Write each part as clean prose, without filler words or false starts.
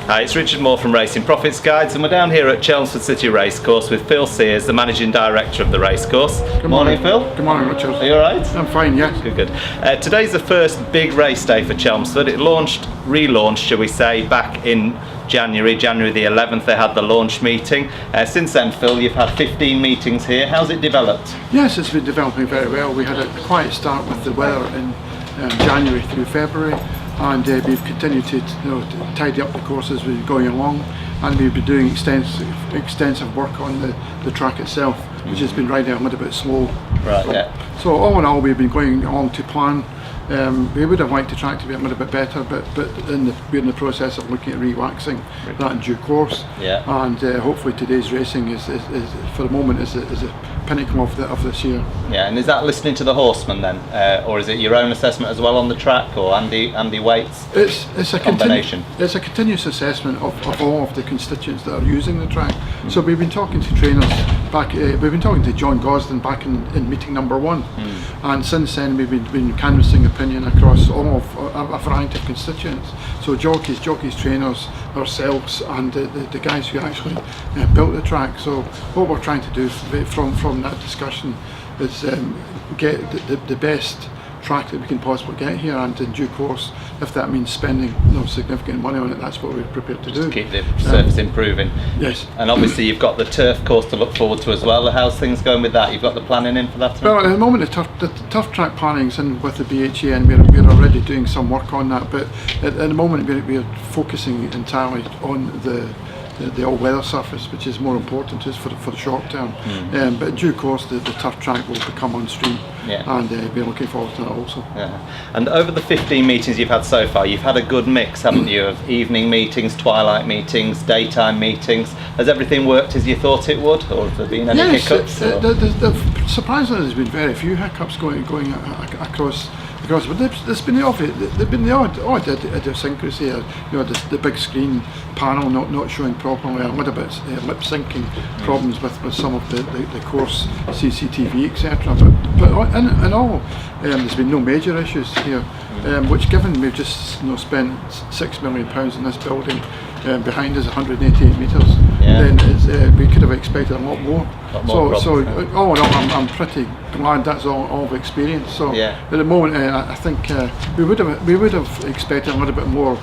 Hi, it's Richard Moore from Racing Profits Guides, and we're down here at Chelmsford City Racecourse with Phil Siers, the Managing Director of the Racecourse. Good morning, Phil. Good morning, Richard. Are you alright? I'm fine, yes. Good. Today's the first big race day for Chelmsford. It relaunched, shall we say, back in January the 11th. They had the launch meeting. Since then, Phil, you've had 15 meetings here. How's it developed? Yes, it's been developing very well. We had a quiet start with the weather in January through February, and we've continued to tidy up the course as we're going along, and we've been doing extensive work on the track itself, which has been riding a little bit slow. Right. So all in all, we've been going along to plan. We would have liked the track to be a little bit better, but we're in the process of looking at re-waxing that in due course. Yeah. And hopefully today's racing is for the moment is a pinnacle of this year. Yeah, and is that listening to the horsemen then, or is it your own assessment as well on the track, or Andy Waite's? It's a combination. It's a continuous assessment of all of the constituents that are using the track. So we've been talking to trainers back. We've been talking to John Gosden back in meeting number 1, and since then we've been canvassing opinion across all of a variety of constituents. So jockeys, trainers, ourselves, and the guys who actually built the track. So what we're trying to do from that discussion is get the best track that we can possibly get here, and in due course, if that means spending significant money on it, that's what we're prepared to do. Keep the surface improving. Yes. And obviously you've got the turf course to look forward to as well. How's things going with that? You've got the planning in for that? Well, at the moment the turf track planning's in with the BHA, and we're already doing some work on that, but at the moment we're focusing entirely on the all-weather surface, which is more important to us for the short term. But in due course, the turf track will become on stream, and we're looking forward to that also. Yeah. And over the 15 meetings you've had so far, you've had a good mix, haven't you, of evening meetings, twilight meetings, daytime meetings. Has everything worked as you thought it would, or have there been any hiccups? Surprisingly, there's been very few hiccups going across. But there's been the odd idiosyncrasy. The big screen panel not showing properly, a little bit lip syncing problems with some of the course CCTV, etc. But in all, there's been no major issues here. Which, given we've just spent £6 million in this building, behind us 188 metres, then we could have expected a lot more. So all in all, I'm pretty glad that's all of experience. So at the moment, I think we would have expected a little bit more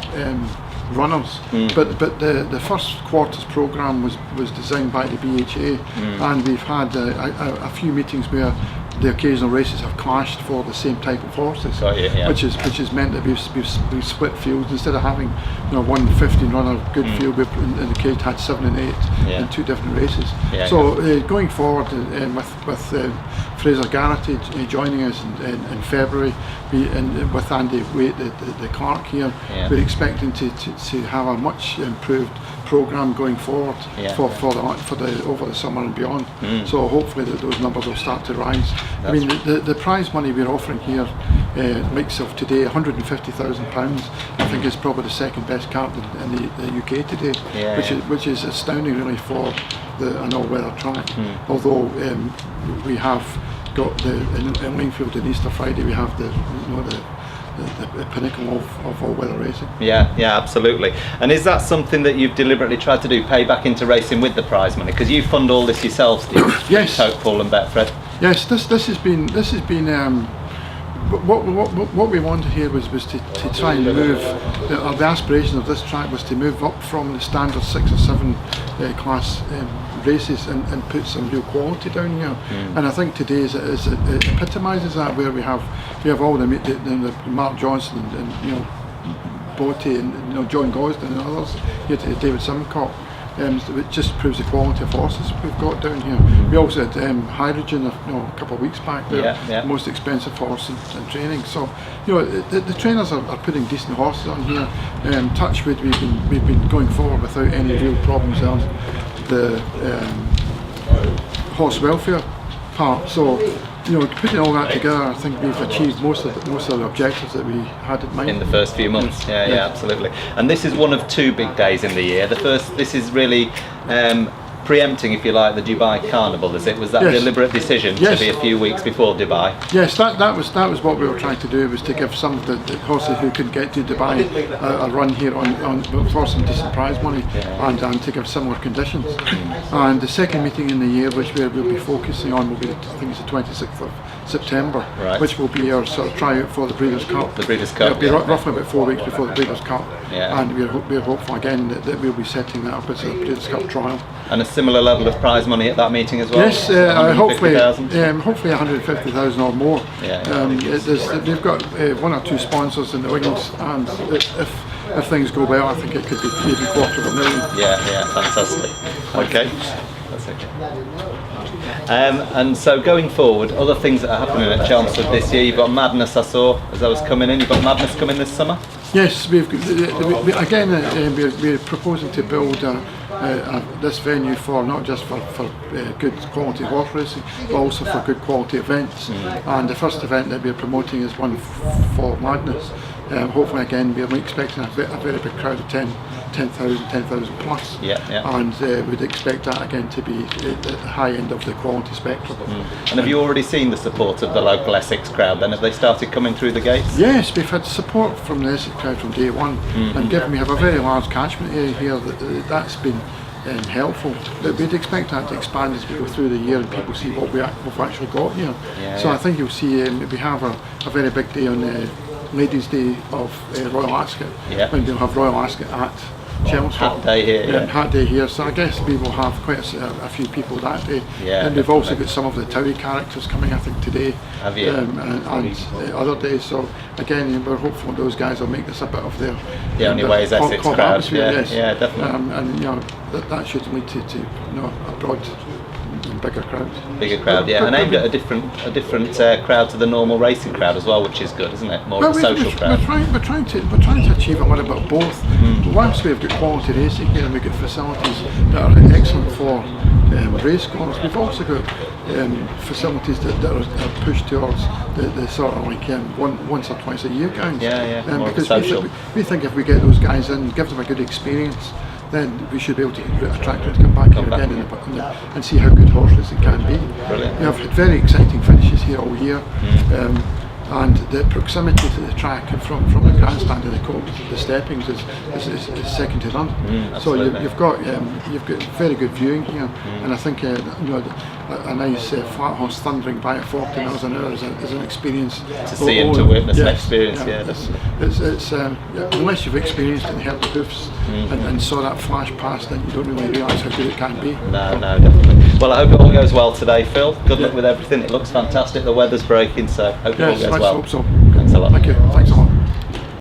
runners, but the first quarter's programme was designed by the BHA, and we've had a few meetings where the occasional races have clashed for the same type of horses, which has meant that we've split fields. Instead of having one 15-runner good field, we've in the case had 7 and 8 in 2 different races. So going forward with Fraser Garrity joining us in February, with Andy Waite, the clerk here, we're expecting to have a much improved programme going forward for the over the summer and beyond. So hopefully those numbers will start to rise. I mean, the prize money we're offering here, mix of today, £150,000, I think is probably the second best card in the UK today, which is astounding really for an all-weather track. Although we have got in Lingfield and Easter Friday, we have the pinnacle of all-weather racing. Yeah, absolutely. And is that something that you've deliberately tried to do, pay back into racing with the prize money? Because you fund all this yourselves, do you? Yes. Hopeful and Betfred. Yes, this has been what we wanted here was to try and move. The aspiration of this track was to move up from the standard 6 or 7 class races and put some real quality down here. And I think today it epitomises that, where we have all the Mark Johnson and Botte and John Gosden and others here today, David Simcock. It just proves the quality of horses we've got down here. We also had Hydrogen a couple of weeks back, the most expensive horse in training. So the trainers are putting decent horses on here. Touchwood, we've been going forward without any real problems on the horse welfare part. So putting all that together, I think we've achieved most of the objectives that we had in mind in the first few months. Yeah, absolutely. And this is one of 2 big days in the year. This is really preempting, if you like, the Dubai Carnival, is it? Was that a Yes. deliberate decision Yes. to be a few weeks before Dubai? Yes, that was what we were trying to do, was to give some of the horses who couldn't get to Dubai a run here for some decent prize money, and to give similar conditions. And the second meeting in the year, which we'll be focusing on, will be, I think it's the 26th of September, Right. which will be our sort of tryout for the Breeders' Cup. The Breeders' Cup, It'll be yeah. roughly about 4 weeks before the Breeders' Cup, Yeah. and we're hopeful again that we'll be setting that up as a Breeders' Cup trial. And a similar level of prize money at that meeting as well? Yes, hopefully 150,000? hopefully 150,000 or more. Yeah. We've got one or two sponsors in the wings, and if things go well, I think it could be maybe $250,000. Yeah, fantastic. Okay, that's okay. And so going forward, other things that are happening at Chelmsford this year, you've got Madness, I saw as I was coming in, you've got Madness coming this summer? Yes, we're proposing to build this venue for not just for good quality horse racing, but also for good quality events. And the first event that we're promoting is one for Madness. Hopefully, again, we're expecting a very big crowd of 10,000 plus. Yeah. And we'd expect that again to be at the high end of the quality spectrum. And have you already seen the support of the local Essex crowd then? Have they started coming through the gates? Yes, we've had support from the Essex crowd from day one, and given we have a very large catchment area here, that's been helpful. But we'd expect that to expand as we go through the year and people see what we've actually got here. So I think you'll see we have a very big day on Ladies' Day of Royal Ascot, when we'll have Royal Ascot at Chelmsford. Hat day here, Hat day here, so I guess we will have quite a few people that day. Yeah, and we've also got some of the Towie characters coming, I think, today. Have you? And other days, so again, we're hopeful those guys will make this a bit of their only way is Essex club crowd, atmosphere, yeah, yes. yeah, definitely. And that should lead to a broad and bigger crowd. Bigger crowd, yeah, and aimed at a different crowd to the normal racing crowd as well, which is good, isn't it? More of a social crowd. We're trying to achieve a little bit of both. Once we've got quality racing here and we've got facilities that are excellent for Racecourse, we've also got facilities that are pushed towards the sort of like once or twice a year guys. More because social. we think if we get those guys in, give them a good experience, then we should be able to attract them to come back here again and see how good horse racing can be. Brilliant. We have had very exciting finishes here all year. And the proximity to the track from the grandstand to the court, the steppings is second to none. So you've got very good viewing here, and I think a nice flat horse thundering by at 40 miles an hour is an experience to see and to witness an experience. It's unless you've experienced it and heard the hoofs and saw that flash past, then you don't really realise how good it can be. No, definitely. Well, I hope it all goes well today, Phil. Good luck with everything. It looks fantastic. The weather's breaking, so hope it all goes well. Let's hope so. Thanks a lot. Thank you. Thanks a lot.